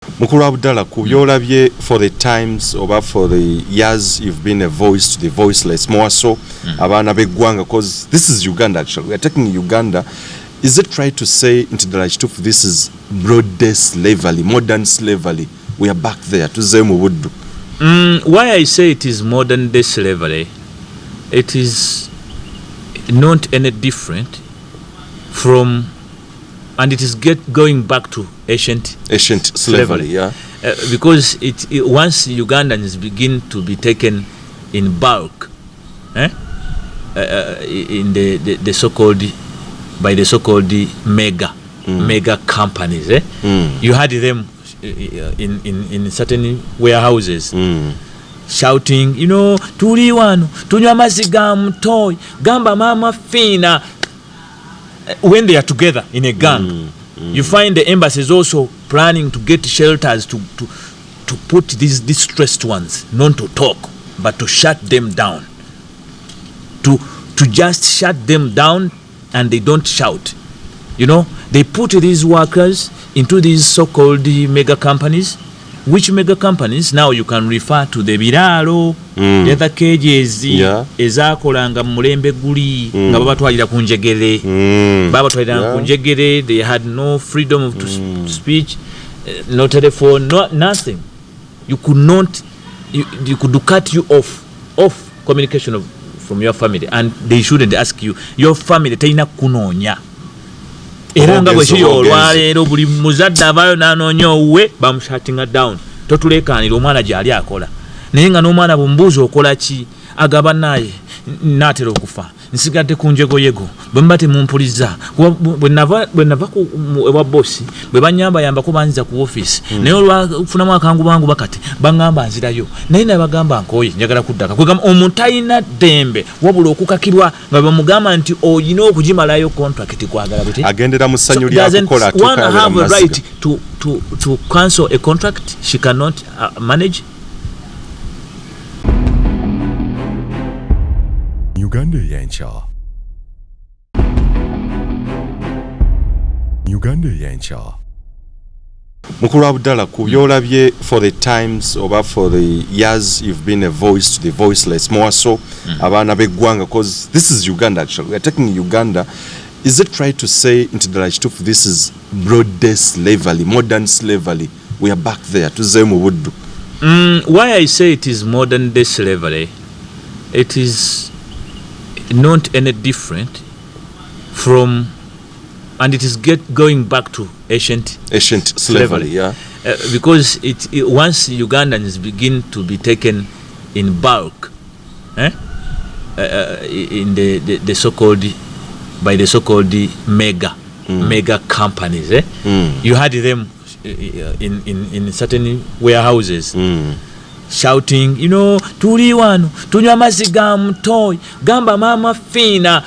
Mukulu Abdallah, ku byolabye for the times oba for the years you've been a voice to the voiceless, more so abaana b'eggwanga, because this is Uganda actually. We are taking Uganda. Is it right to say into the Rajtufu this is broad-day slavery, modern slavery? We are back there. Why I say it is modern-day slavery, it is not any different from, and it is going back to ancient slavery. Yeah. Because once Ugandans begin to be taken in bulk, in the so-called, by the so-called mega companies, you had them in certain warehouses shouting, tuli wano tunywa amazzi ga mutoyi gamba mama fina. When they are together in a gang, you find the embassies also planning to get shelters to put these distressed ones not to talk but to shut them down, to just shut them down, and they don't shout. They put these workers into these so-called mega companies, which mega companies now you can refer to the biralo, the other cages, ezakolanga mulembe guli nga babatwalira ku njegere. They had no freedom of speech, no telephone, nothing. You could cut you off communication from your family, and they shouldn't ask you. Your family teina kunonya. Era nga bwe kiri olwaleero buli muzadde avaayo n'anoonya owuwe bamushatinga down. Totuleekaanira omwana gy'ali akola. Naye nga n'omwana bw'omubuuza okola ki, agaba naye n'atera okufa. Nsigadde ku njegoyego bwe muba temumpuliza. Bwe nava ewa bossi bwe banyambayambako banziza ku ofiisi, naye olwafunamu akangu bangu bakati baŋŋamba nzirayo, naye naye bagamba nkooye njagala kuddaka. Kwegamba omuntu talina ddembe wabula okukakirwa nga bamugamba nti olina okugimalayo contract kwagala buti. Agendera mu ssanyu lyakukola one have a right to cancel a contract she cannot manage. Uganda Eyenkya. Uganda Eyenkya. Mukulu Abdallah, ku byolabye for the times oba for the years you've been a voice to the voiceless, more so abaana b'eggwanga, because this is Uganda actually. We are taking Uganda. Is it right to say into the Rajtufu this is broad-day slavery, modern slavery? We are back there. Why I say it is modern-day slavery, it is not any different from, and it is going back to ancient slavery. Yeah. Because once Ugandans begin to be taken in bulk, in the so-called, by the so-called mega companies, you had them in certain warehouses shouting, tuli wano tunywa amazzi ga mutoyi gamba mama fina.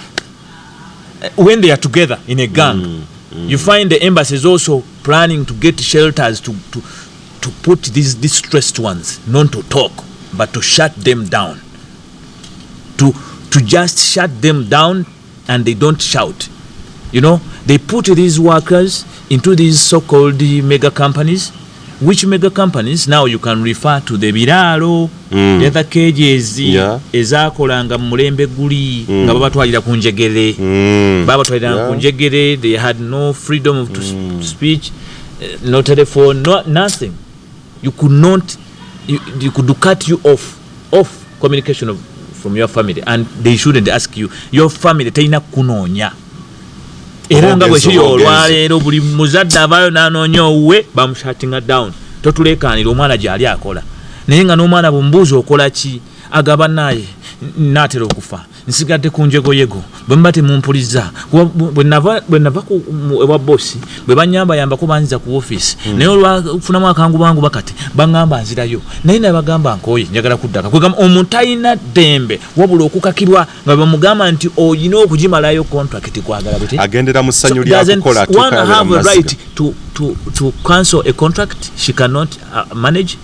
When they are together in a gang, you find the embassies also planning to get shelters to put these distressed ones not to talk but to shut them down, to just shut them down, and they don't shout. They put these workers into these so-called mega companies, which mega companies now you can refer to the biralo, the other cages, ezakolanga mulembe guli nga babatwalira ku njegere. They had no freedom of speech, no telephone, nothing. You could cut you off communication from your family, and they shouldn't ask you. Your family teina kunonya. Era nga bwe kiri olwaleero buli muzadde avaayo n'anoonya owuwe bamushatinga down. Totuleekaanira omwana gy'ali akola, naye nga n'omwana bw'omubuuza okola ki, agaba naye n'atera okufa. Nsigadde ku njegoyego bwe muba temumpuliza. Bwe nava ewa bossi bwe banyambayambako banziza ku ofiisi, naye olwafunamu akangu bangu bakati baŋŋamba nzirayo, naye naye bagamba nkooye njagala kuddaka. Kwegamba omuntu talina ddembe wabula okukakirwa nga bamugamba nti olina okugimalayo contract kwagala buti. Agendera mu ssanyu lyakukola one have a right to cancel a contract she cannot manage.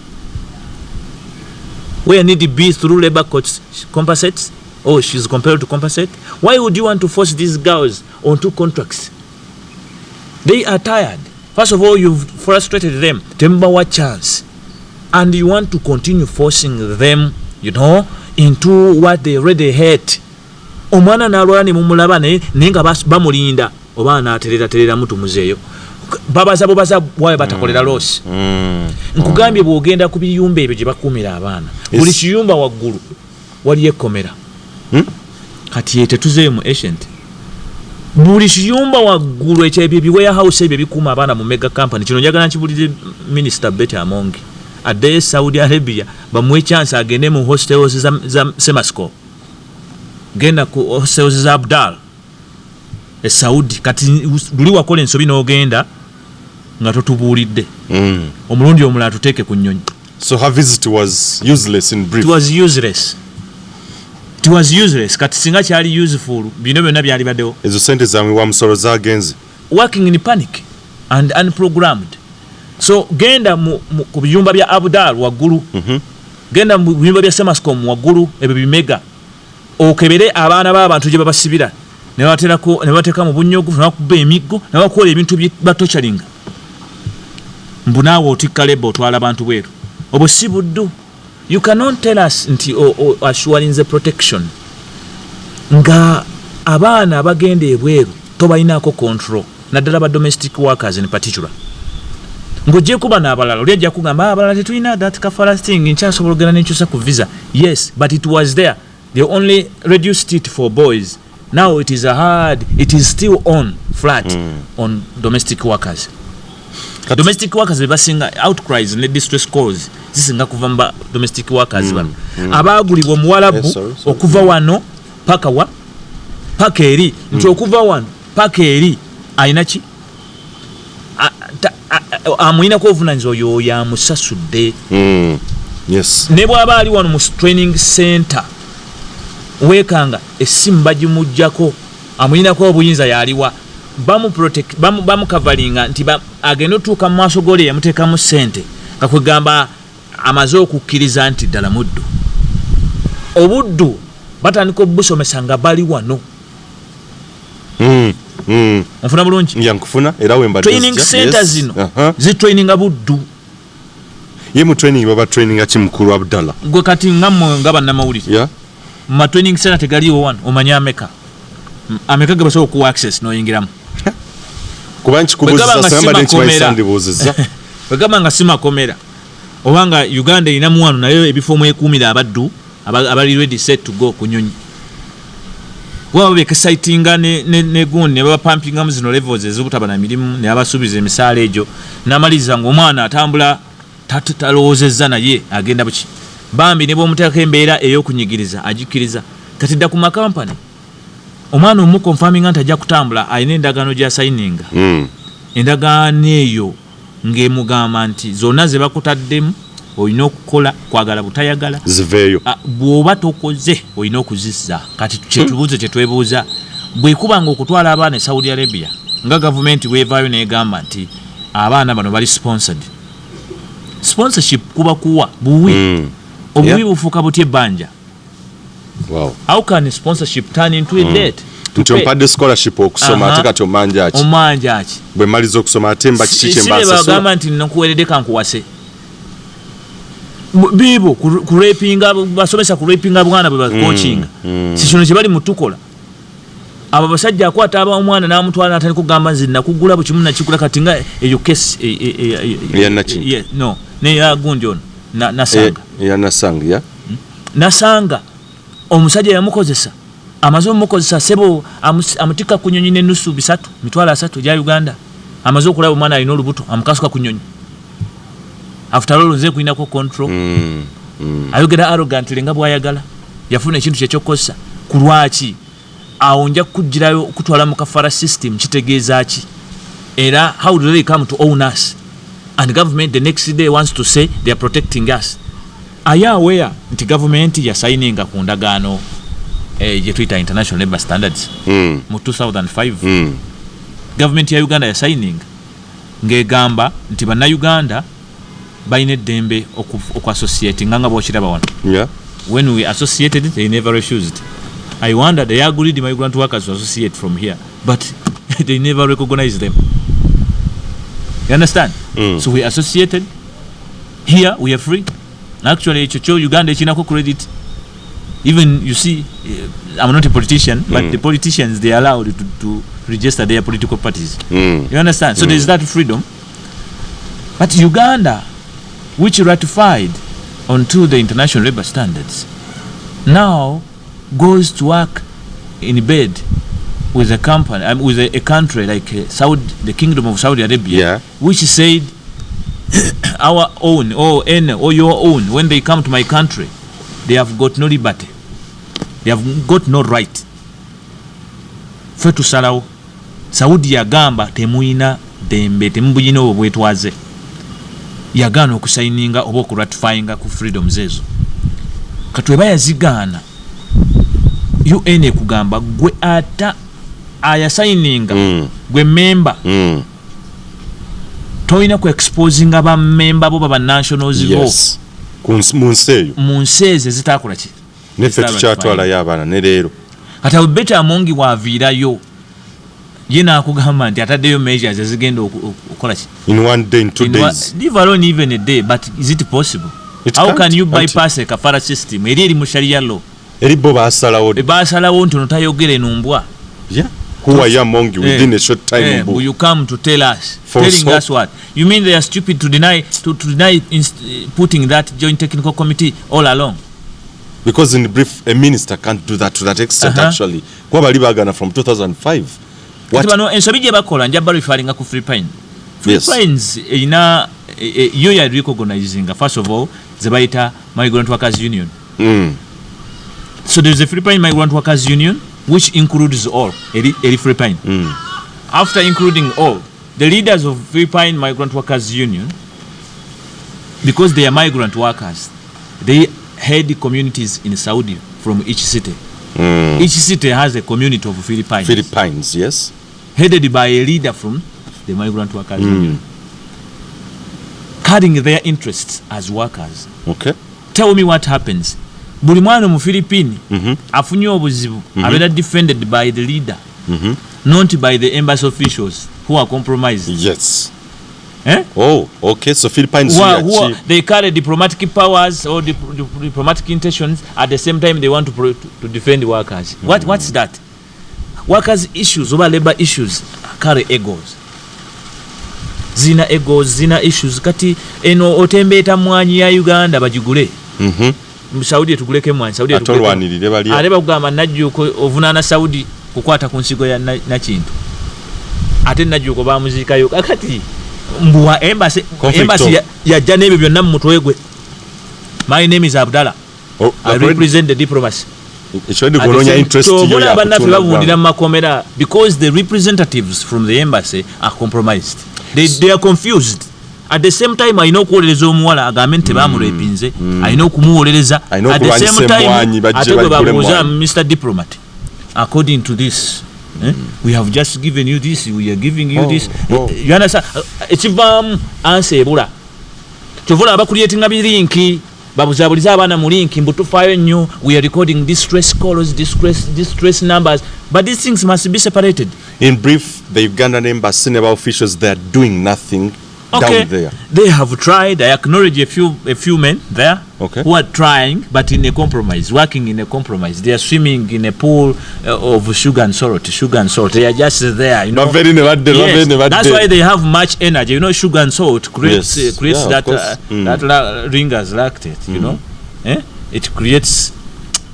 Where need to be through labor courts compensates, or she's compelled to compensate. Why would you want to force these girls onto contracts? They are tired. First of all, you've frustrated them. Tembawa chance. And you want to continue forcing them, you know, into what they already hate. Omwana nalwala ne mumulaba naye nga bamulinda oba n'aterera mutu muzeeyo. Babaza bwawe batakolera losi. Nkugambye bw'ogenda ku biyumba ebyo gye bakuumira abaana. Buli kiyumba waggulu waliyo ekkomera. Kati tetuzeeyo mu ancient. Buli kiyumba waggulu ekyebyo biwarehouse ebyo bikuuma abaana mu mega company. Kino njagala nkibulire Minister Betty Amongi. Adde Saudi Arabia bamuwe chance agende mu hostels za Semasco. Genda ku hostels za Abdal. Saudi kati luli wakola ensobi n'ogenda nga totubuulidde. Omulundi omulala tuteeke ku nnyonyi. So her visit was useless in brief. It was useless. Kati singa kyali useful bino byonna byali baddewo. Ezo sente zammwe wa musolo zaagenze. Working in panic and unprogrammed. So genda ku biyumba bya Abdal waggulu. Genda mu biyumba bya Semascom waggulu ebyo bimega. Okebere abaana b'abantu gye babasibira. Ne bateeka mu bunnyogu n'akuba emiggo ne bakola ebintu batochalinga. Mbunawo otikka lebo otwala abantu bweru. Obwo si buddu. You cannot tell us nti assuring the protection. Nga abaana bagenda ebweru tobalinaako control. Naddala ba domestic workers in particular. Ngojje kuba n'abalala oli ajja kugamba abalala tetulina that kafala thing nkyasobola ogenda n'enkyusa ku visa. Yes, but it was there. They only reduced it for boys. Now it is still on flat on domestic workers. Domestic workers basinga outcries ne distress calls zisinga kuva mba domestic workers bano. Abaagulibwa Muwarabu okuva wano paka eri nti okuva wano paka eri ayina ki amuyina kuvunanyizibwa oyo yamusasudde. Yes. Ne bw'aba ali wano mu training center weekanga essimu bagimuggyako amuyinako obuyinza yaliwa bamu coveringa nti agenda otuuka mu maaso g'oli yamuteekamu ssente kakwegamba amaze okukkiriza nti ddala muddu obuddu batandika obusomesa nga bali wano. Onfuna bulungi? Yankufuna era wembadde training center zino zitraininga buddu. Ye mu training baba traininga kimukulu Abdallah. Gwe kati ngammwe nga bannamawulire. Ma training center tegaliwo wano omanya ameka ge basobola okuwa access n'oyingiramu. Kuba nkikubuuza samba nkibayisandibuuzizza. Bwegamba nga si makomera obanga Uganda erinamu wano nayo ebifo mwekuumira abaddu abali ready set to go ku nnyonyi. Bwaba beexcitinga ne gundi ne bapampingamu zino levels ez'obutaba na mirimu ne abasuubiza emisaala egyo n'amaliriza ng'omwana atambula talowoozezza naye agenda buki. Bambi ne bw'omuteekako embeera ey'okunyigiriza agikkiriza. Kati dda ku makampani omwana omu confirming nti ajja kutambula alina endagaano gy'asayininga. Endagaano eyo ng'emugamba nti zonna ze bakutaddemu olina okukola kwagala butayagala ziveeyo. Bw'oba tokoze olina okuzissa. Kati kyetubuuze kyetwebuuza bwekuba nga okutwala abaana e Saudi Arabia nga gavumenti weevaayo n'egamba nti abaana bano bali sponsored. Sponsorship kuba kuwa buwi. Obuwi bufuuka butya ebbanja. Wow. How can sponsorship turn into a debt? Nti ompadde scholarship okusoma ate kati omanja ki? Bwe maliza okusoma ate mba kiki kye mbasasula. Bagamba nti nakuweredde kankuwase. Bibo kurepinga basomesa kurepinga bwana bwe bakoachinga. Si kino kye bali mutukola. Abo basajja akwata omwana n'amutwala n'atali kugamba nzi nakugula bwe kimu nakikula kati nga eyo case no ne ya gundi ono nasanga. Nasanga Nasanga omusajja yamukozesa amaze omukozesa sebo amutika ku nnyonyi n'ennusu 3 mitwalo 3 gya Uganda amaze okulaba omwana alina olubuto amukasuka ku nnyonyi. After all nze kuinako control. Ayogera arrogant lenga bwayagala yafuna ekintu ky'ekyokozesa ku lwaki awo nja kujjirayo okutwala mu kafara system kitegeeza ki era how do they come to own us and government the next day wants to say they are protecting us. Are you aware nti government ya signinga ku ndagaano je tuita international labor standards mu 2005 government ya Uganda ya signing ngegamba nti Bannayuganda bayina eddembe oku-associate nga bw'okiraba wano. When we associated they never refused. I wonder they agreed migrant workers to associate from here but they never recognized them. You understand? So we associated. Here we are free. Actually, Uganda chinako credit. Even you see, I'm not a politician, but the politicians, they are allowed to register their political parties. You understand? So there's that freedom. But Uganda, which ratified onto the international labor standards, now goes to work in bed with a company, with a country like the Kingdom of Saudi Arabia, which said our own or your own, when they come to my country, they have got no liberty, they have got no right. Fetu salawo Saudi yagamba temuina dembe temubuyina obwetwaze, yagana okusaininga oba okuratifyinga ku freedoms ezo. Katweba yazigana UN ekugamba gwe ata ayasayininga gwe member toyina ku exposing aba member bo baba nationals bo munseeze zitakola ki nefe tukyatwala y'abaana ne leero kati abeta amongi waviirayo yena akugamba nti ataddeyo measures ezigenda okukola ki in one day, in 2 days, leave alone even a day, but is it possible? How can you bypass a kafara system eri mu sharia law eri bo basalawo nti notayogere numbwa? Who are you among you within a short time? Will you come to tell us? Telling us what? You mean they are stupid to deny putting that joint technical committee all along? Because in brief, a minister can't do that to that extent. Actually, kwa bali bagana from 2005. What? Ensobi je bakola njaba referring ku free pine. Free pines ina yo ya recognizing first of all zebaita migrant workers union. So there's a free pine migrant workers union, which includes all eri free pine. After including all, the leaders of free pine migrant workers union, because they are migrant workers, they head communities in Saudi from each city. Each city has a community of Philippines, yes, headed by a leader from the migrant workers union, carrying their interests as workers. Okay, tell me what happens. Buli mwana mu Philippine afunye obuzibu abera defended by the leader, not by the embassy officials who are compromised. Yes. Oh, okay. So Philippines they carry diplomatic powers or diplomatic intentions. At the same time, they want to defend workers. What's that? Workers' issues over labor issues carry egos. Zina egos, zina issues. Kati eno otembeta mwanyi ya Uganda bajigule. Saudi tuguleke mwanyi. Saudi atolwanirire bali. Areba kugamba najjuko ovunana Saudi kukwata ku nsigo ya na kintu. Ate najjuko bamuzikayo akati mbuwa embassy ya janebe byonna mu mutwe gwe. My name is Abdallah. I represent the diplomacy. Interest because the representatives from the embassy are compromised. They are confused. At the same time, I know kuolereza omuwala agamente bamurepinze. I know kumuolereza. At the same time, atebabuza Mr. Diplomat. According to this, we have just given you this. We are giving you this. You understand? Echivam ansebula. Chovola abakuriyetinga bilinki. Babuzabuliza abana mu linki mbutufayo nnyo. We are recording distress calls, distress numbers. But these things must be separated. In brief, the Ugandan embassy officials, they are doing nothing down there. They have tried. I acknowledge a few men there who are trying, but in a compromise, working in a compromise. They are swimming in a pool of sugar and salt. They are just there. You know. That's why they have much energy. You know, sugar and salt creates that ringers lactate. You know, it creates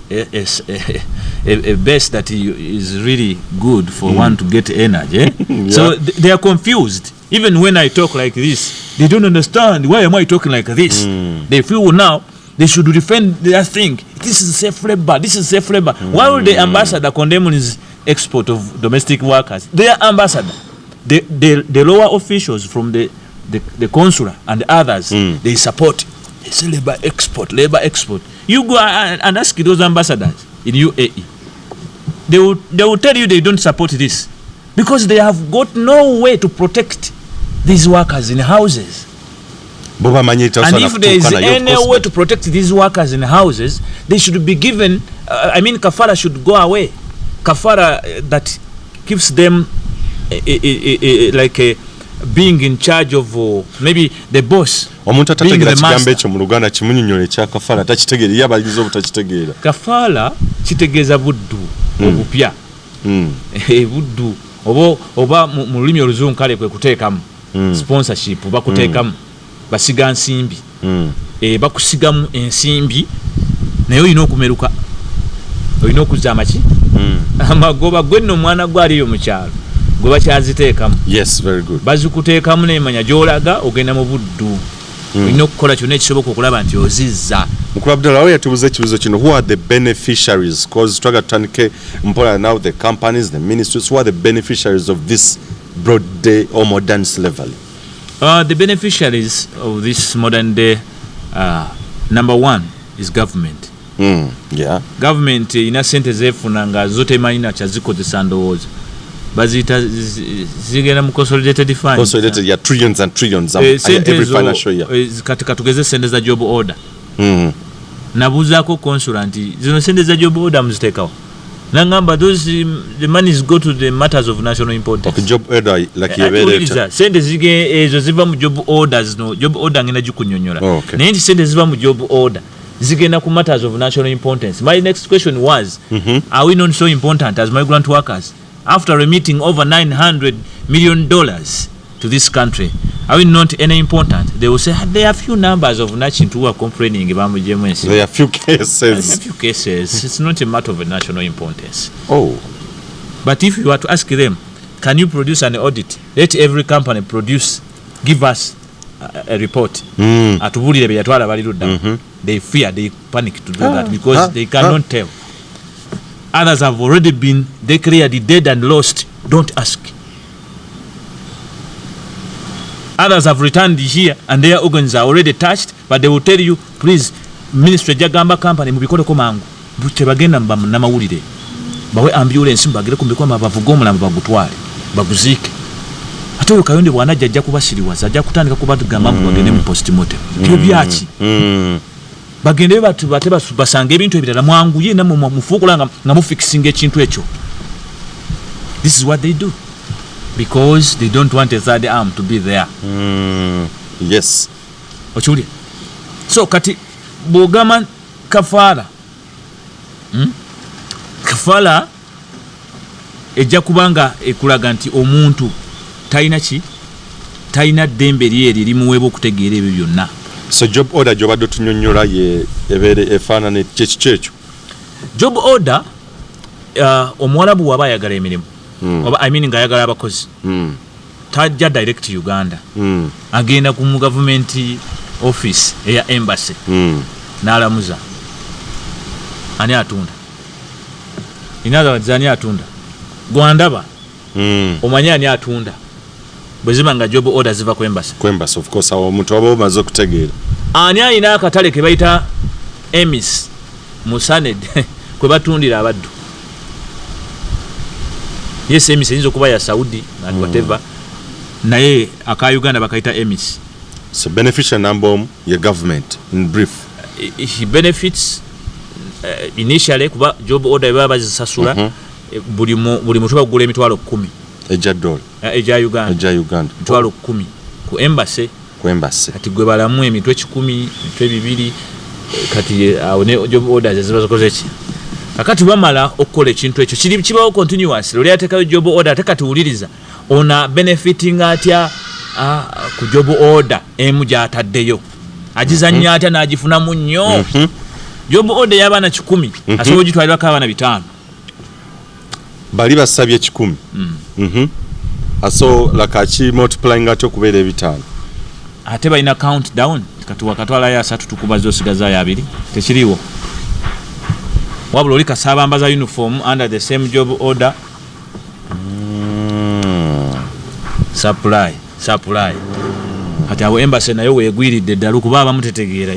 a base that is really good for one to get energy. So they are confused. Even when I talk like this, they don't understand. Why am I talking like this? They feel now they should defend their thing. This is safe labor. This is safe labor. Why would the ambassador condemn his export of domestic workers? Their ambassador, the lower officials from the consular and others, they support. They say labor export. You go and ask those ambassadors in UAE. They will tell you they don't support this because they have got no way to protect these workers in houses. And if there is any way to protect these workers in houses, they should be given, kafara should go away. Kafara that keeps them like being in charge of maybe the boss. Omuntu atategeera kigambo ekyo mu Luganda kimunyonyola ekya kafaala takitegeera ye abaliriza obutakitegeera. Kafaala kitegeeza buddu obupya. Buddu oba mu lulimi oluzungu kale kwe kuteekamu sponsorship bakuteekamu basiga nsimbi bakusigamu ensimbi naye olina okumeruka olina okuzza amaki amagoba gwe nno omwana gwe aliyo mu kyalo gwe bakyaziteekamu. Yes, very good. Bazikuteekamu n'emanya gy'olaga ogenda mu buddu olina okukola kyonna ekisoboka okulaba nti ozizza. Mukulu Abdallah we yatubuza ekibuzo kino, who are the beneficiaries? Because twaga tutandike mpola now the companies, the ministries, who are the beneficiaries of this broad day or modern slavery? The beneficiaries of this modern day, number one is government. Yeah. Government ina sente zefuna nga zote manina chazikozesa ndowooza bazita zigenda mu consolidated fund. Consolidated, yeah, trillions and trillions every financial year. Katika tugeze sente za job order. Nabuzaako consulant zino sente za job order muziteekawo. Nangamba those the money go to the matters of national importance. Okay, job order like yebereta. Sente zige ezo ziva mu job orders no job order ngena jikunyonyola. Okay. Naye sente ziva mu job order zigenda ku matters of national importance. My next question was, are we not so important as migrant workers? After remitting over $900 million to this country, are we not any important? They will say there are few numbers of Nachintu who are complaining about Mujemwensi. There are few cases. There are few cases. It's not a matter of a national importance. Oh. But if you were to ask them, can you produce an audit? Let every company give us a report. They fear, they panic to do that because they cannot tell. Others have already been declared dead and lost. Don't ask. Others have returned here and their organs are already touched, but they will tell you, please, Ministry Jagamba Company, mubikoleko mangu. Tebagenda namawulire. Bawe ambulance mbagire kumbikwa mabavugo mulamba bagutwale. Baguzike. Ate oyo Kayonde bwanajja ajja kubasiriwaza, ajja kutandika kubagamba bagende mu postmortem. Kyo byaki? Bagende batu bateba basanga ebintu ebirala mwangu ye namwe mufukulanga nga mufixing ekintu ekyo. This is what they do because they don't want a third arm to be there. Yes. Ochuli. So kati bogama kafala. Kafala ejja kubanga ekulaga nti omuntu talina ddembe lyeri limuweebwa okutegeera ebyo byonna. So job order jobadde tunyonnyola ye ebeere efaanana kyekyo. Job order Omuwarabu waba ayagala emirimu oba nga ayagala abakozi tajja direct Uganda agenda ku mu government office eya embassy n'alamuza ani atunda ani atunda gwandaba omanyi ani atunda bwezima nga job order ziva ku embassy. Of course awo omuntu aba omaze okutegeera ani alina akatale ke bayita emis musaned kwe batundira abaddu. Yes, emis eyinza okuba ya Saudi and whatever naye aka Uganda bakayita emis. So beneficial number your government in brief. He benefits initially kuba job order baba bazisasula buli mutu bagula emitwalo 10 eja dollar eja Uganda mitwalo 10 ku embassy kati gwe balamu emitwe 10 mitwe 2 kati awone job orders zibazokoze ki akati bamala okukola ekintu ekyo kiri kibawo continuous loli atekayo job order atekati uliriza ona benefiting atya ku job order emu gyataddeyo agizanya atya n'agifuna mu nnyo. Job order y'abaana 10 asobola ogitwalira ko abaana 5 bali basabye 10 aso lakachi multiplying atyo kubeera 5 ate balina countdown kati wakatwala ya 3 tukubazo sigaza ya 2 tekiriwo wabula oli kasaba mbaza uniform under the same job order supply kati awo embassy nayo weegwiridde ddala kuba abamutetegeera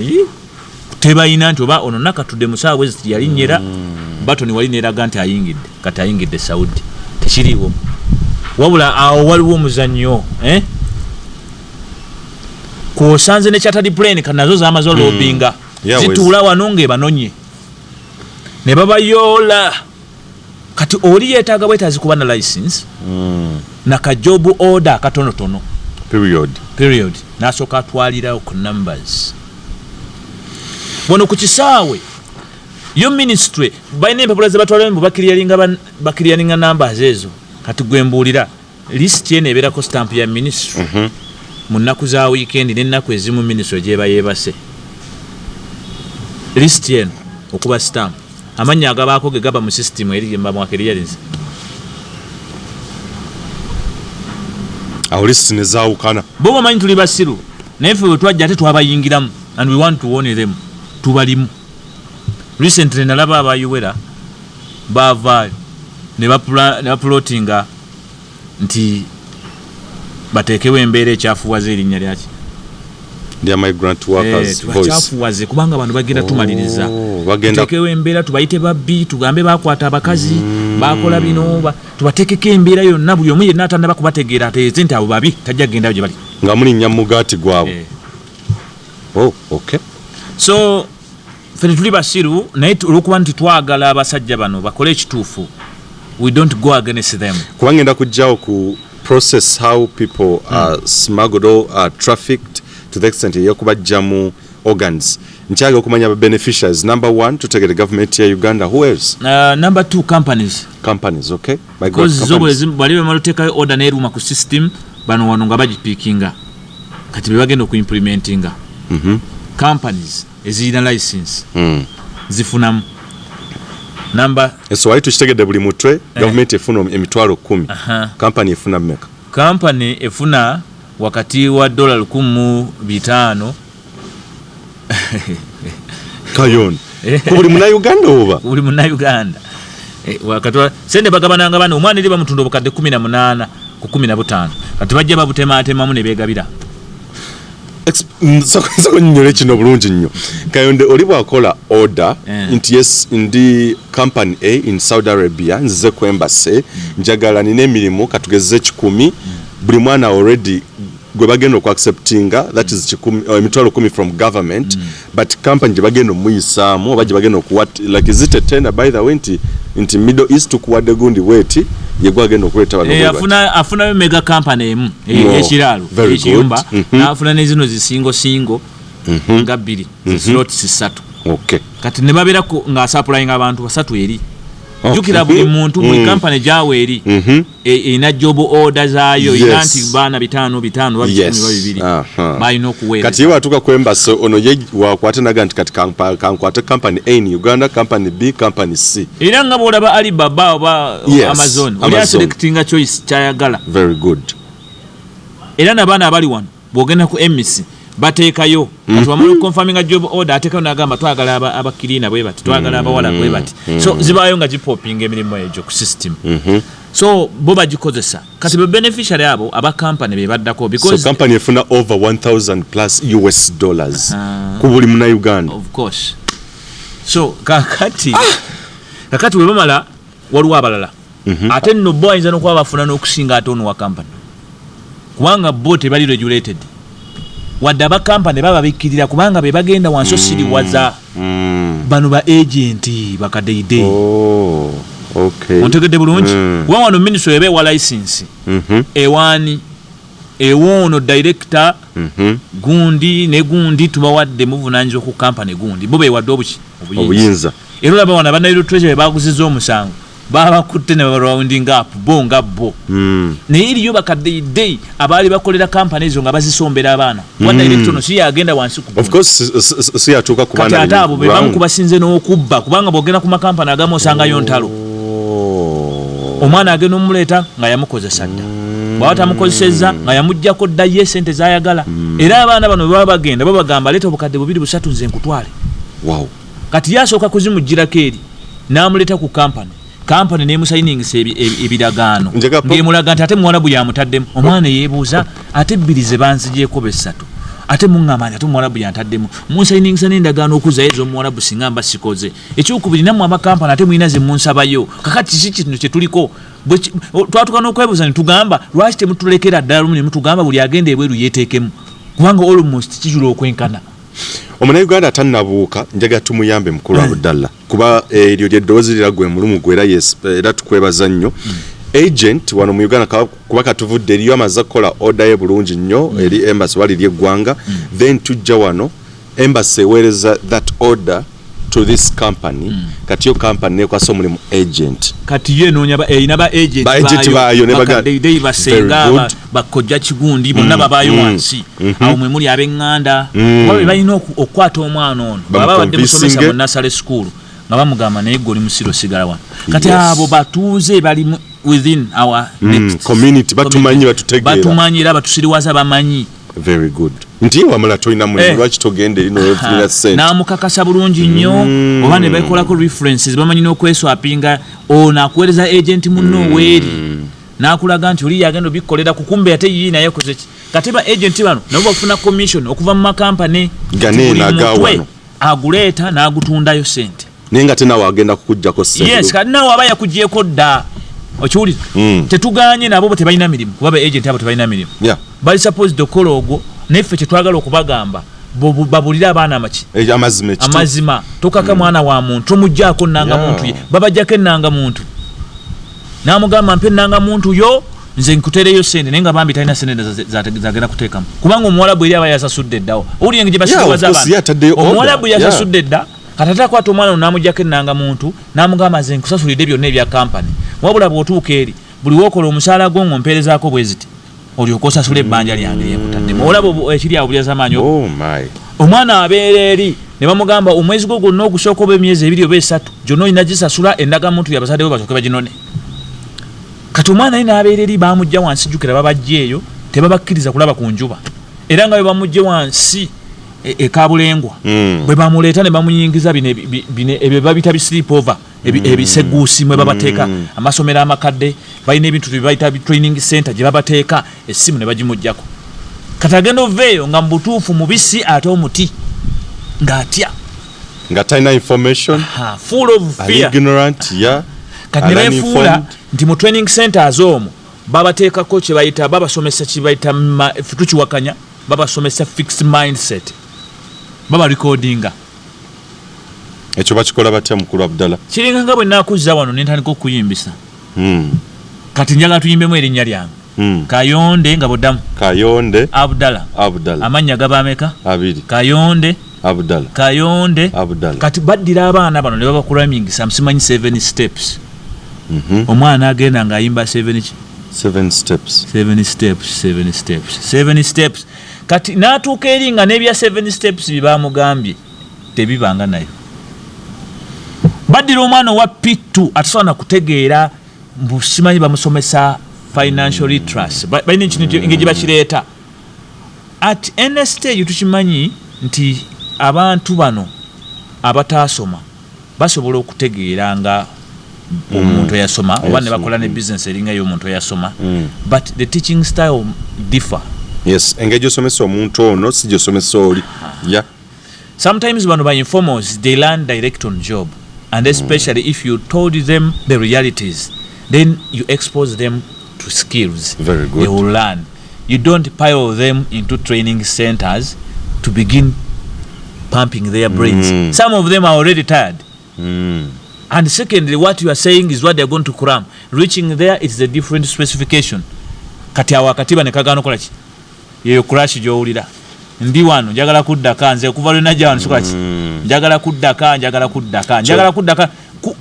tebayina nti oba ono nakatudde musaawe ezi yalinyera batoni walineraga nti ayingidde Saudi tekiriwo wabula awo waliwo omuzannyo kusanze ne chartered plane kanazo zamazo lobinga zituula wano ng'ebanonye ne babayoola kati oli yeetaaga bwetaazi kuba na license na ka job order katonotono period nasooka atwalirawo ku numbers wano ku kisaawe yo ministry balina empapula ze batwala mu bakiriyalinga numbers ezo kati gwembuulira list eno ebeerako stamp ya ministry mu nnaku za weekend n'ennaku ezimu ministry gyeba yeebase list eno okuba stamp amannya agabaako ge gaba mu system eri yembamwaka eriyalinze awo list ne zaawukana bo bamanyi tuli basiru naye ffe bwe twajja ate twabayingiramu and we want to warn them tubalimu recently nalaba abayuwera baavaayo ne baplotinga nti bateekewo embeera ekyafuwaze erinnya lyaki lya migrant workers voice kyafuwaze kubanga abantu bagenda tumaliriza tuteekewo embeera tubayite babbi tugambe bakwata abakazi bakola bino tubateekeko embeera yonna buli omu yenna atannaba kubategeera ateeze nti abo babi tajja kugendayo gye bali nga mulinnya mugaati gwabwe okay so ffe tuli basiru naye olwokuba nti twagala abasajja bano bakole ekituufu we don't go against them kuba ngenda kujjawo ku process how people are smuggled or are trafficked to the extent eyokubajjamu organs nkyaga okumanya beneficiaries. Number 1 tutegere government ya Uganda. Who else? Number 2 companies. Okay, because zobo baliwe maloteka order neruma ku system bano wano nga bagipikinga kati bagenda ku implementinga companies ezina license zifunamu number so why tukitegedde buli mutwe government efuna emitwalo 10 company efuna mmeka company efuna wakati wa $1,500 kayon kubuli muna Uganda oba buli muna Uganda wakati sende bagabananga bano omwana eri bamutunda obukadde 18 ku 15 kati bajja babutematemamu ne begabira so nyole kino bulungi nnyo kayonde oli bwakola order nti yes ndi company A in Saudi Arabia nzize ku embassy njagala nine emirimu katugeze 10 buli mwana already gwe bagenda ku acceptinga that is emitwalo 10 from government but company gye bagenda muyisaamu oba gye bagenda ku what like is it a tender by the way nti Middle East kuwadde gundi weti yegwa agenda okuleta bano afuna mega company emu ekiralo ekiyumba afuna nezino zisingo nga 2 slots 3 okay kati ne babera nga supplying abantu basatu eri jukira buli muntu mu company jawe eri ina job order zayo ilanti bana 5 babiri bayino kuwera kati watuka kwemba so ono ye wakwate naganti kati kankwate company A ni Uganda, company B, company C era nga bolaba Alibaba oba Amazon oli selectinga choice chayagala very good era nabana abali wano bogenda ku MC bateekayo kati wamala confirming job order ateka nagamba twagala abakirina bwe bati twagala abawala bwe bati so zibayo nga gipopinga emirimu ejo ku system so boba gikozesa kati be beneficiary abo aba company be baddako because so company efuna over $1,000 plus US dollars ku buli muna Uganda of course so kakati we bamala waliwo abalala ate no boys anokuba bafuna n'okusinga ate ono wa company kubanga bo tebali regulated wadde aba company baba bikirira kubanga be bagenda wanso siriwaza bano ba agent bakadeide okay ontegede bulungi wano ministry ebe wa license ewani ewono director gundi ne gundi tubawadde muvunanjo ku company gundi bobe wadde obuyinza era laba wana bana treasury baguziza omusango baba kutte ne rounding up bonga bo ne iri yo bakadeide abali bakolera companies nga bazisombera abana wa director no si agenda wansi ku of course si atuka kubana kati abo be bamu kubasinze no kubba kubanga bogenda ku makampani agamo osanga yo ntalo omwana agenda omuleta nga yamukozesa dda bwata mukozeseza nga yamujjako ddaye sente zayagala era abana bano baba bagenda babagamba leta obukadde 2-3 nze nkutwale wow kati yasooka kuzimujjira keri namuleta ku company ne musigning ebiragaano ngemulaga nti ate muwala bu yamutaddemu omwana yeebuuza ate bbirize banzigyeko besatu ate muŋŋamba nti ate muwala bu yantaddemu munsayiningisa n'endagaano okuza ezo muwala bu singa mba sikoze ekyokubiri nammwe amakampani ate mulina ze munsabayo kakati kiki kino kye tuliko twatuka n'okwebuuza ne tugamba lwaki temutulekera ddala lumu ne mutugamba buli agenda ebweru yeeteekemu kubanga almost kijula okwenkana omuna Uganda tannabuuka njaga tumuyambe mukulu Abdallah kuba eryo lyeddoozi liragwe mulumu gwera yes era tukwebaza nnyo agent wano mu Uganda kuba katuvudde eriyo amaze kukola order ye bulungi nnyo eri embassy wali eggwanga then tujja wano embassy eweereza that order to this company kati yo company nekwasa omulimu agent kati ye noonya erina ba agent bayo ne bakadde basenga bakojja kigundi bonna babayo wansi awo mwe muli ab'eŋŋanda wabe balina okukwata omwana ono baba badde musomesa mu nursery school nga bamugamba naye gwe oli musiro sigala wano kati abo batuuze bali within our next community batumanyi batutegeera batumanyira batusiriwaza bamanyi very good nti wamala toyina mulimu lwaki togende ino sente namukakasa bulungi nnyo oba ne bakolako references bamanyi n'okweswapinga ono akuweereza agent munno weeri n'akulaga nti oli yagenda obikolera kukumbe ate yii naye koze ki kati ba agent bano nabo bafuna commission okuva mu makampani ganenagawano aguleeta n'agutundayo sente naye nga tenawe agenda kukuggyako sente yes kati nawe aba yakugyeko dda okiwulira tetuganye nabo tebalina mirimu kuba ba agent abo tebalina mirimu bali supposed okola ogwo neffe kyetwagala okubagamba babulira abaana amaki amazima tokaka mwana wa muntu tomuggyako nnanga muntu ye babajjako ennanga muntu n'amugamba mpe ennanga muntu yo nze nkutereyo sente naye nga bambi talina sente zagenda kuteekamu kubanga omuwalabu eri aba yasasudde ddawo owulire nga gye basiriwaza abaana omuwalabu yasasudde dda katata akwata omwana ono n'amugyako ennanga muntu n'amugamba nze nkusasulidde byonna ebya kampani wabula bw'otuuka eri buli wookola omusaala gwo ng'ompeerezaako bwe ziti olyoka osasula ebbanja lyange lyekutaddemu olaba ekiri awo bulyazamaanyi omwana abeera eri ne bamugamba omwezi gwo gwonna ogusooka oba emyezi ebiri oba esatu gyonna olina gisasula endagamuntu yabazadde bo basooke baginone kati omwana ali n'abeera eri bamugja wansi jjukira babajja eyo tebabakkiriza kulaba ku njuba era nga bwe bamugje wansi ekabulengwa bwe bamuleeta ne bamuyingiza ebyo babita bisleep over ebiseguusi mwe babateeka amasomero amakadde balina ebintu byebayita training center gye babateeka essimu ne bagimuggyako kati agenda oveeyo nga mu butuufu mubisi ate omuti ng'atya nga talina information full of fear ignorant kati ne beefuula nti mu training centers omwo babateekako kyebayita babasomesa kyebayita tukiwakanya babasomesa fixed mindset baba recordinga ekyo bakikola batya mukulu Abdalla kiringa nga bwe nakuzza wano nentandika okuyimbisa kati njagala tuyimbemu erinnya lyange Kayonde nga boddamu Kayonde Abdalla amanya gaba ameka abiri Kayonde Abdalla Kayonde Abdalla kati baddira abaana bano ne babakulamingisa msimanyi 7 steps omwana agenda ng'ayimba 7 steps kati n'atuuka eri nga n'ebya 7 steps bye bamugambye tebibanga nayo baddira omwana owa P2 atasobola kutegeera simanyi bamusomesa financial literacy balina ekintu engeri bakireeta at any stage tukimanyi nti abantu bano abataasoma basobola okutegeera nga omuntu eyasoma oba ne bakola ne business eringa y'omuntu eyasoma but the teaching style differ. Yes, engeri gyosomesa omuntu ono si gyosomesa oli. Sometimes bano by informals they learn direct on job, and especially if you told them the realities, then you expose them to skills. Very good. They will learn. You don't pile them into training centers to begin pumping their brains. Some of them are already tired. And secondly, what you are saying is what they are going to cram. Reaching there, it's a different specification. Kati awakatiba ne kagano kola ki? Yeyo crash gyowulira. Ndi wano njagala kuddaka nze okuva lwe najja wano sokola ki? Njagala kuddaka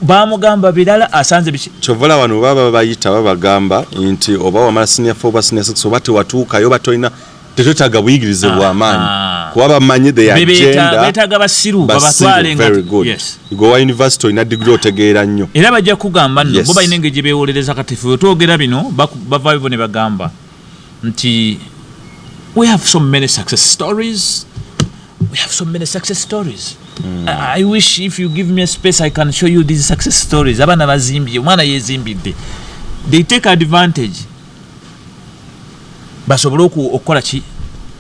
bamugamba birala asanze biki. Chovala wano baba bayita babagamba nti oba wamala senior 4 ba senior 6 oba tewatuuka yo batoyina tetwetaaga buyigirize bw'amaanyi kuba bamanyi the agenda beetaaga basiru babatwale nga yes go university ina degree otegeera nnyo era bajja kugamba nno bo balina engeri gye beewolereza kati ffe twogera bino bavaayo bo ne bagamba nti we have so many success stories. I wish if you give me a space I can show you these success stories. Abana bazimbye omwana yezimbidde, they take advantage basobola okukola ki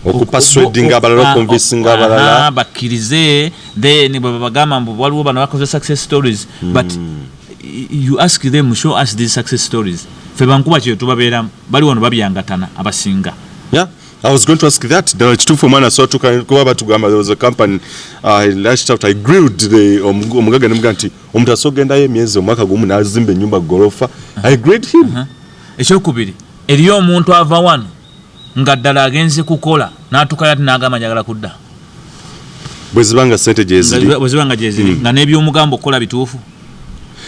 okupaswedding abalala convincing abalala bakkirize then bagamba mbu waliwo bano bakoze success stories but you ask them show us these success stories fe bankuba kye tubabeeramu bali wano babyangatana abasinga. I was going to ask that. The kitufu mwana so tukuba batugamba there was a company I lashed out I grilled the omugaga nemuga nti omuntu asogenda ye myezi omwaka gumu nazimba ennyumba gorofa. I grilled him. ekyokubiri eriyo omuntu ava wano nga ddala agenze kukola n'atuukayo ati n'agamba njagala kudda bwe zibanga ssente gyeziri nga n'ebyomugambo okukola bituufu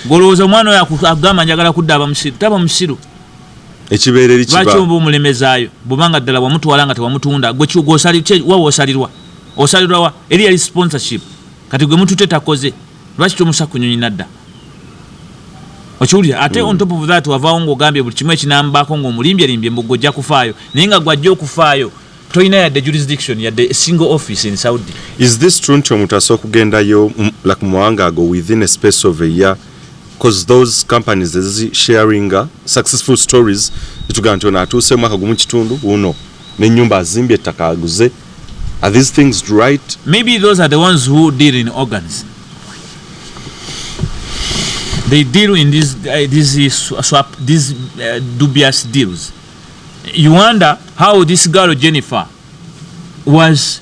golowooza omwana oyo agamba njagala kudda aba musiru taba musiru ekibeera eri kiba lwaki oba omulemezaayo bw'obanga ddala wamutwala nga tewamutunda wawa osalirwa wa eri yali sponsorship kati gwe mutute takoze lwaki tomusa ku nyonyi nadda okiwulira ate on top of that wavaawo ng'ogambye buli kimu ekinambaako ng'omulimbyelimbye mbu gojja kufaayo naye nga gwajja okufaayo toyina yadde jurisdiction yadde single office in Saudi. Is this true nti omuntu asobola okugendayo like mu mawanga ago within a space of a year because those companies is sharing successful stories etugamba nti ono atuuse mwaka gumu kitundu wuuno n'ennyumba azimbye ettaka aguze? Are these things right? Maybe those are the ones who deal in organs. They deal in these dubious deals. You wonder how this girl Jennifer was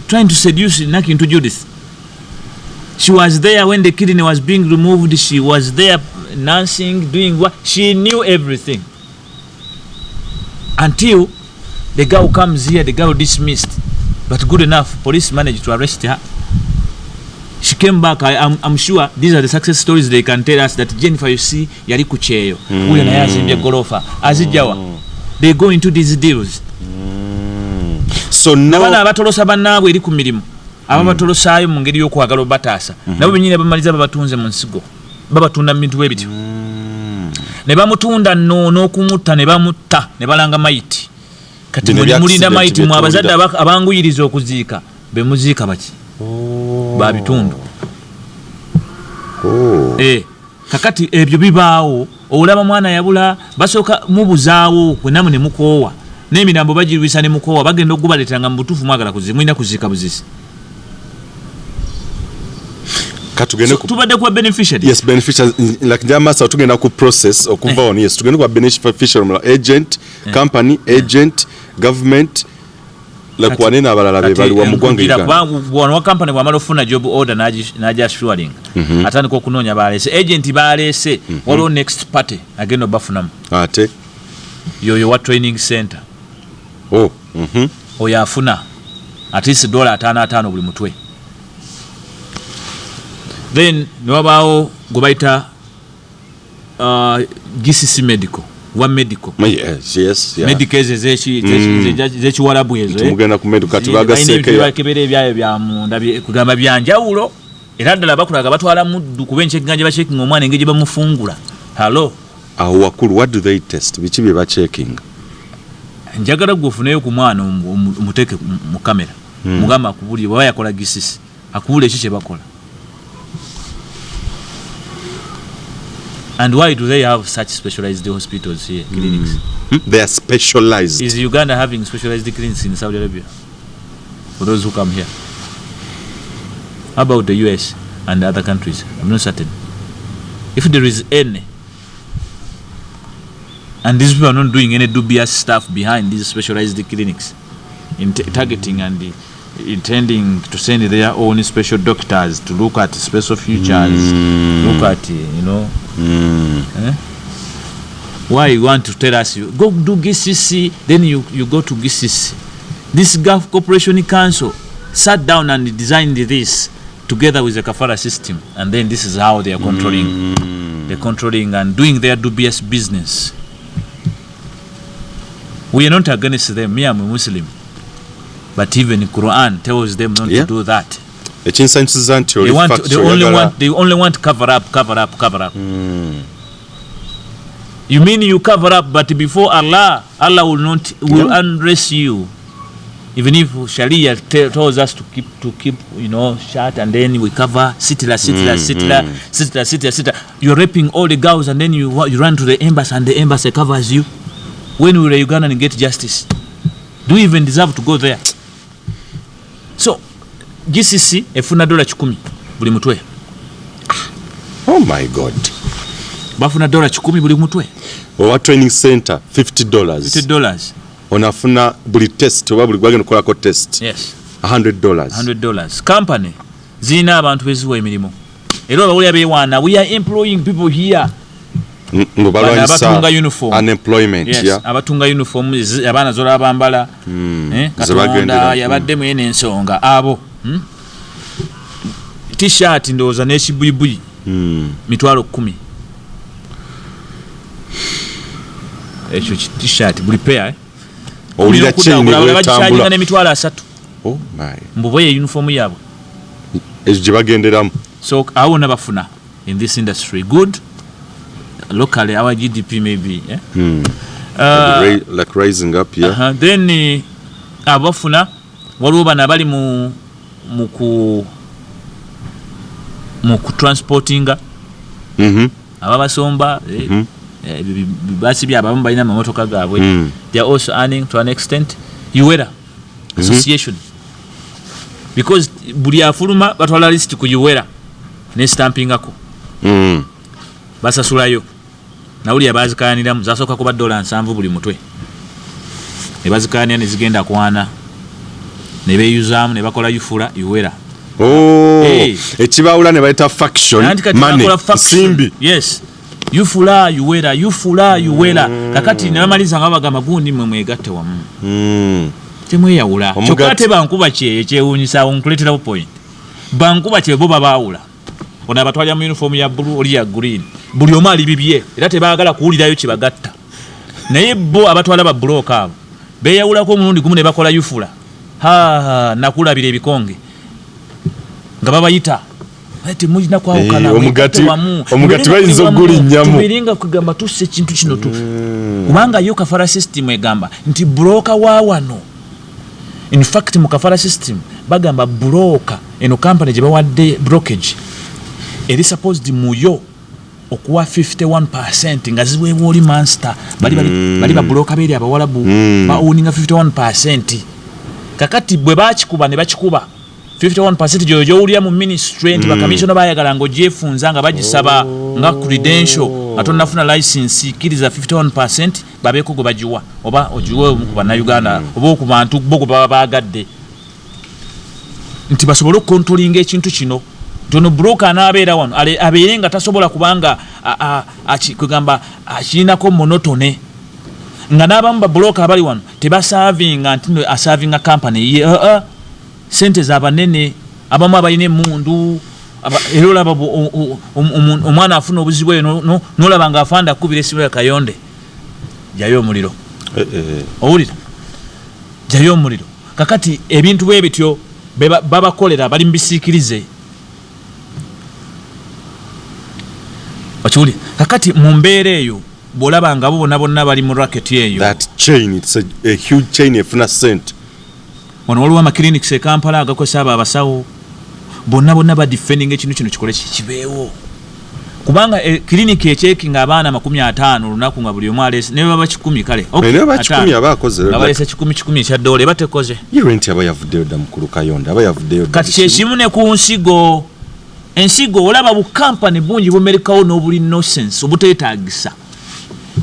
trying to seduce Nakintu Judith. She was there when the kidney was being removed. She was there nursing, doing what? She knew everything. Until the girl comes here, the girl dismissed. But good enough, police managed to arrest her. She came back. I'm sure these are the success stories they can tell us that Jennifer, you see, yali kucheyo. Uyo na yazimbye gorofa. Azijawa. They go into these deals. So now abana abatolosa bannabwe eri ku mirimu ababatolosaayo mu ngeri y'okwagala obataasa nabo bennyini bamaliza babatunze mu nsigo babatunda mu bintu bwebityo ne bamutunda n'okumutta ne bamutta ne balanga mayiti kati mulinda mayiti mu abazadde abanguyiriza okuziika bemuziika baki babitundu kakati ebyo bibaawo olaba mwana yabula basooka mubuzaawo kwenamu ne mukoowa n'emirambo bagirwisa ne mukoowa bagenda okubaleetanga mu butuufu mwagala mulina kuziika buzisi tubadde kuba beneficiary. Yes, beneficiary like jamasa tugenda ku process okuva on. Yes, tugenda kuba beneficiary agent company agent government like wanena abalala be bali wa mugwanga Uganda wa company wa malofuna job order naji assuring atandika okunoonya Baleese agent Baleese waliwo next party agenda obafunamu ate yoyo wa training center oyo afuna at least $5 buli mutwe. Then niwabaawo gwe bayita GCC medical wa medical yes medical zekiwarabu ezo mugenda ku medical tubagaseeke bakebera ebyayo bya munda kugamba byanjawulo era ddala bakulaga batwala muddu kuba enkyekinganje bacekinga omwana engeri bamufungula halo awo wakulu what do they test biki bye bachecking njagala gwe ofuneyo ku mwana omuteke mu kamera mugamba akubulire baba yakola GCC akubula ekyo kye bakola. And why do they have such specialized hospitals here, clinics? They are specialized. Is Uganda having specialized clinics in Saudi Arabia for those who come here? How about the US and other countries? I'm not certain. If there is any, and these people are not doing any dubious stuff behind these specialized clinics, in targeting and intending to send their own special doctors to look at special futures, look at, why you want to tell us you go do GCC, then you go to GCC. This Gulf Corporation Council sat down and designed this together with the kafara system, and then this is how they are controlling. They're controlling and doing their dubious business. We are not against them. Me, I'm a Muslim. But even the Quran tells them not to do that. They only want cover up. You mean you cover up, but before Allah will undress you. Even if Sharia tells us to keep shut, and then we cover sitla. You're raping all the girls, and then you run to the embassy, and the embassy covers you. When will a Ugandan get justice? Do you even deserve to go there? So GCC efuna $10 buli mutwe. Oh my God. Bafuna $10 buli mutwe. Owa training center $50. Onafuna buli test oba buli gwagenda kukolako test. Yes. $100. Company zina abantu beziwa emirimu. Era abawulira beewaana, we are employing people here. abatunga uniform unemployment yes, yeah abatunga uniform abaana zola bambala katonda yabaddemu ene ensonga abo t-shirt ndoza n'ekibuyibui mitwalo 10 ekyo t-shirt buli pair olira chain abagitambula n'emitwalo 3 oh my mbuboye uniform yabwe ezo gibagenderamu so awo nabafuna in this industry good locally our GDP maybe like rising up yeah then abafuna waliwo bana bali mu transportinga ababasomba basi bya abamu balina amamotoka gaabwe they are also earning to an extent Uwera association because buli afuluma batwala list ku Uwera ne stampingako basasulayo nawuli yabazikaniramu zasoka kuba $7 buli mutwe ne bazikanya ne zigenda kwana ne beyuzamu ne bakola yufula Uwera ekibawula ne bayita faction money simbi yes yufula Uwera kakati ne bamaliza nga bagamba gundi mwe mwegatte wamu temweyawula kyokate bankuba kyewunyisa onkuletera point bankuba kye bo babawula ona abatwalya mu uniform ya blue oli ya green buli omu ali bibye era tebaagala kuwulirayo kibagatta naye bo abatwala ba block abo beyawulako omulundi gumu ne bakola yufula nakulabira ebikonge nga babayita ati mujina kwawukana omugati bayinza okugulinnyamu tubiringa kugamba tusse ekintu kino tu kubanga yo kafara system egamba nti broker wa wano in fact mu kafara system bagamba broker eno company gye bawadde brokerage eri supposed muyo okuwa 51% nga ziweewa oli monster bali ba broker beri abawalabu bawuninga 51% kakati bwe bakikuba ne bakikuba 51% jojo ulya mu ministry nti bakamishona bayagala ngo jefunza nga bagisaba nga credential atonafuna license kiriza 51% babeko go bajiwa oba ojiwe mu Bannayuganda oba ku bantu boko babagadde nti basobola controlling ekintu kino tono broker anabeera wano abeerenga tasobola kubanga kugamba akinako monotone nga nabamba broker abali wano tebaservinga ntino serving company sente zabanene abamu abayina emundu erola omwana afuna obuzibu eno nolaba nga afanda kubira esimu ya Kayonde jayo omuliro owulira jayo omuliro kakati ebintu bwe bityo babakolera bali mbisiikirize okiwulira kakati mu mbeera eyo bwolaba nga bo bonna bali mu racket eyo that chain it's a huge chain efuna cent ono waliwo amaclinics e Kampala agakozesa abo abasawo bonna ba defending ekintu kino kikole kibeewo kubanga clinic echekinga abaana 50 lunaku nga buli omu Aleese ne baba 10 kale ne baba 10 abakoze abalese 10 kya doole batekoze rent abayavuddeyo dda mukulu Kayonda abayavuddeyo kati kyekimu ne ku Ensigo olaba bu company bungi bumerikawo n'obuli nonsense obuteetaagisa.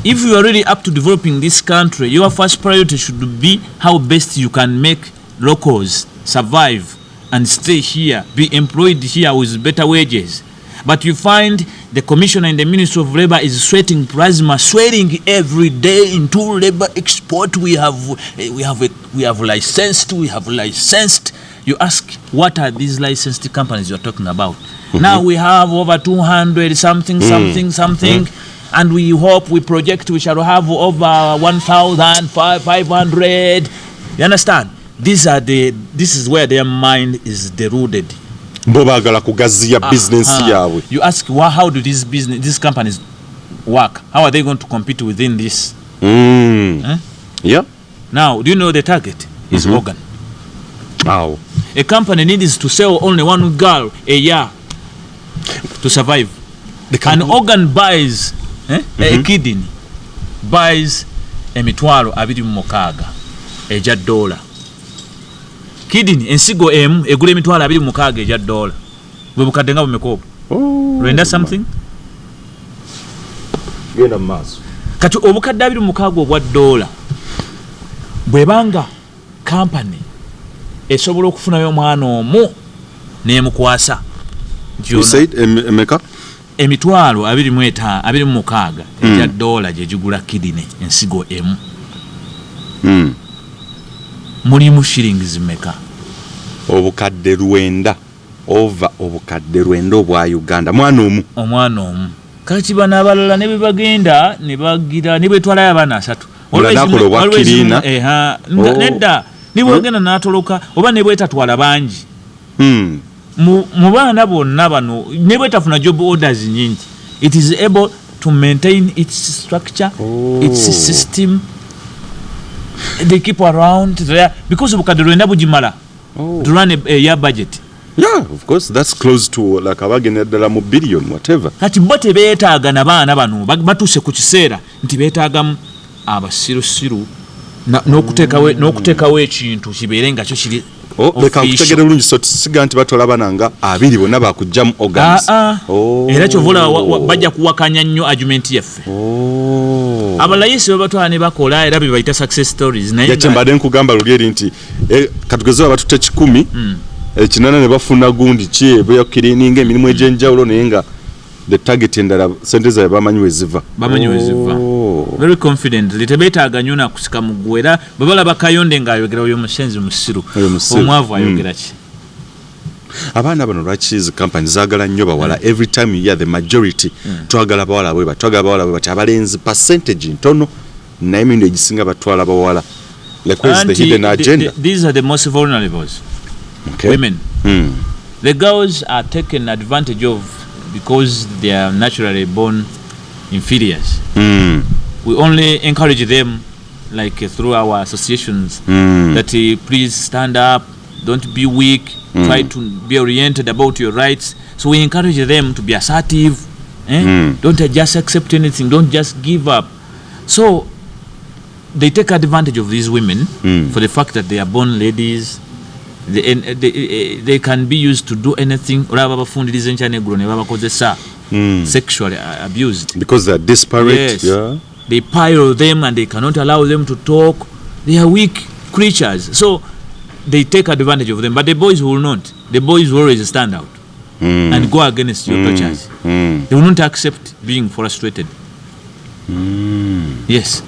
If you are really up to developing this country, your first priority should be how best you can make locals survive and stay here, be employed here with better wages. But you find the commissioner in the Ministry of Labour is sweating plasma, sweating every day into labor export. We have licensed. You ask, what are these licensed companies you are talking about? Mm-hmm. Now we have over 200 something, and we hope, we project we shall have over 1,500. You understand? This is where their mind is deluded. Business. You ask, how do these companies work? How are they going to compete within this? Yeah. Now, do you know the target is organ? Wow. A company needs to sell only one girl a year to survive. An organ buys a kidney buys emitwalo 26 eja $. Kidney Ensigo egula emitwalo 26 eja $. Bwe bukadde nga bumeko. Render something? Genda maso. Kati obukadde 26 obwa $. Bwebanga company esobola okufunayo omwana omu nemukwasa. You said emeka? emitwalo 26 ejja dola gye gigula kidine ensigo emu. Mulimu shillings meka? Obukadde 9 over obukadde 9 obwa Uganda omwana omu. Kati bana abalala ne bagenda ne bagira ne betwala abaana 3. Nedda ne bwegenda n'atoloka oba ne bwetatwala bangi. Mu baana bonna bano ne bwetafuna job orders nyingi. It is able to maintain its structure, its system. They keep around there because obukadde 9 bugimala to run a year budget. Yeah, of course, that's close to like $1 billion, whatever. Kati bote beetaaga na baana bano batuse ku kiseera nti beetaagamu abasirusiru n'okuteekawo ekintu kibeere nga kyo kiri. Leka kutegere bulungi so siga nti batola bananga 2 bonna bakujjamu organs. Era kyovula bajja kuwakanya nnyo argument yaffe. Abalayisi babatwala ne bakola era bibayita success stories. Yakyembadde nkugamba lugeri nti katugezeo batute 10 ekinana ne bafuna gundi ki byo cleaning emirimu ejenjawulo naye nga the target endala sente za bamanyi weziva. Very confident litebetaaga nnyo na kusika mugwera babala bakayonde ngayogera oyo mushenzi musiru omwavu ayogera ki. Abaana bano lwakizi companies zaagala nnyo bawala. Every time you hear the majority twagala bawala bwe abalenzi percentage ntono naye emirundi egisinga batwala bawala. Like where is the hidden agenda? These are the most vulnerable. Okay. Women. The girls are taken advantage of because they are naturally born inferiors. We only encourage them like through our associations that please stand up, don't be weak, try to be oriented about your rights. So we encourage them to be assertive. Don't just accept anything, don't just give up. So they take advantage of these women for the fact that they are born ladies. They can be used to do anything. Sexually abused because they are disparate. Yes. Yeah. They pile them and they cannot allow them to talk. They are weak creatures, so they take advantage of them. But the boys will not. The boys will always stand out and go against your tortures. They will not accept being frustrated. Yes.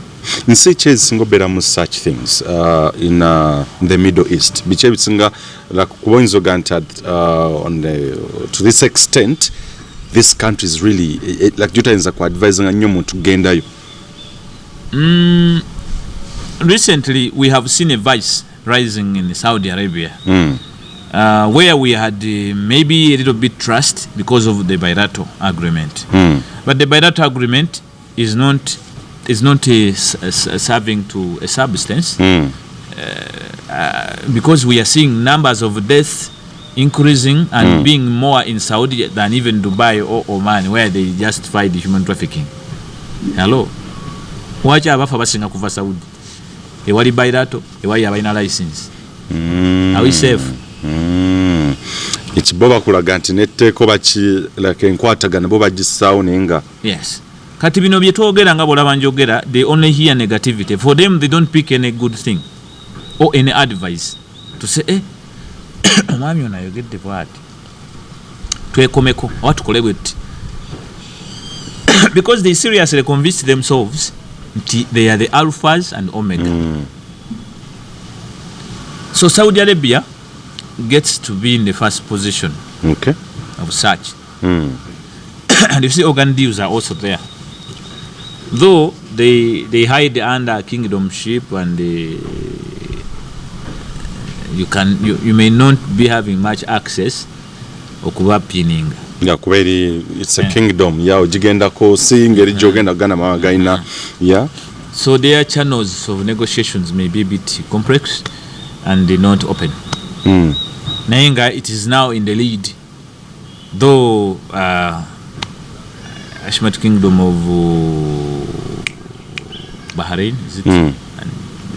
In such such things in the Middle East, like to this extent, this country is really like Juta advising a new to gain. Recently, we have seen a vice rising in Saudi Arabia, where we had maybe a little bit trust because of the bilateral agreement. But the bilateral agreement is not serving to a substance because we are seeing numbers of deaths increasing and being more in Saudi than even Dubai or Oman, where they justify the human trafficking. Hello, wacha abafa basinga kuva Saudi ewali bilateral ewali abalina license. Are we safe? Ekiboba kulaga nti netteeko baki like enkwatagana bo bagisaawo nenga. Yes. Kati bino bye twogera nga bolaba njogera, they only hear negativity. For them, they don't pick any good thing or any advice to say, omwami ono ayogedde bw'ati twekomeko oba tukole bwetti. Because they seriously convinced themselves they are the alphas and omega. So Saudi Arabia gets to be in the first position of such. And you see organ deals are also there. Though they hide under kingdomship and you may not be having much access okuba pinning. Yeah, it's a kingdom. Yeah, ojigenda ko seeing eri jogenda gana magaina. Yeah. So their channels of negotiations may be a bit complex and not open. Nainga, it is now in the lead. Though Ashmat Kingdom of Bahrain, is it? And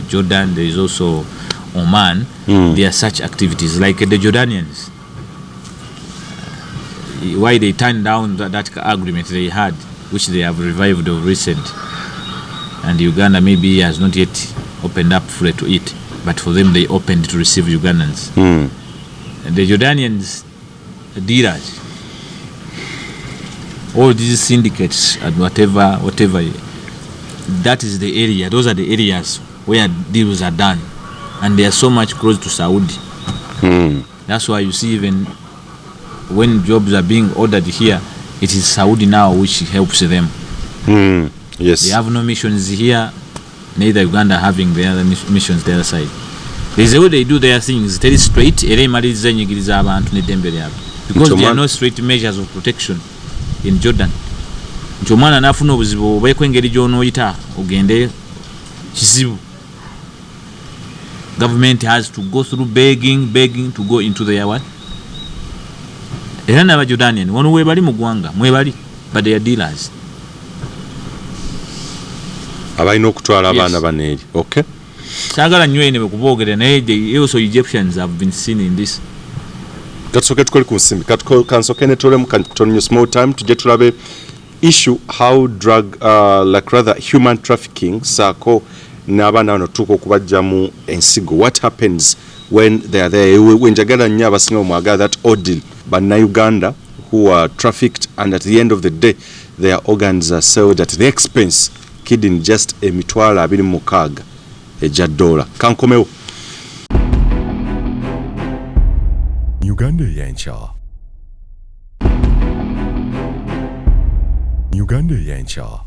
Jordan, there is also Oman. There are such activities like the Jordanians. Why they turned down that agreement they had, which they have revived of recent, and Uganda maybe has not yet opened up fully to it, but for them they opened to receive Ugandans. And the Jordanians, dealers, all these syndicates and whatever, that is the area. Those are the areas where deals are done, and they are so much close to Saudi. That's why you see even when jobs are being ordered here, it is Saudi now which helps them. Yes. They have no missions here, neither Uganda having the other missions the other side. There's a way they do their things very straight, because there are no straight measures of protection in Jordan. Nchomwana nafuna obuzibu obweko engeri gy'onooyita ogende kizibu. Government has to go through begging to go into their what? Era n'aba Jordanian wano webali mu ggwanga mwebali, but they are dealers. Abalina okutwala abaana baneeri. Okay. Saagala nnyo ene bwekuboogera naye also Egyptians have been seen in this. Katsoke tukole ku nsimbi. Kansoke ne tolemu kantonyo small time tujje tulabe issue how drug like rather human trafficking saako n'abaana bano tuuka okubajja mu ensigo. What happens when they are there? Wenjagala nnyo abasinga omwagala that ordeal Bannayuganda who are trafficked, and at the end of the day their organs are sold at the expense kidding just emitwalo 26 eja $. Kankomewo. Uganda Eyenkya. Uganda Eyenkya.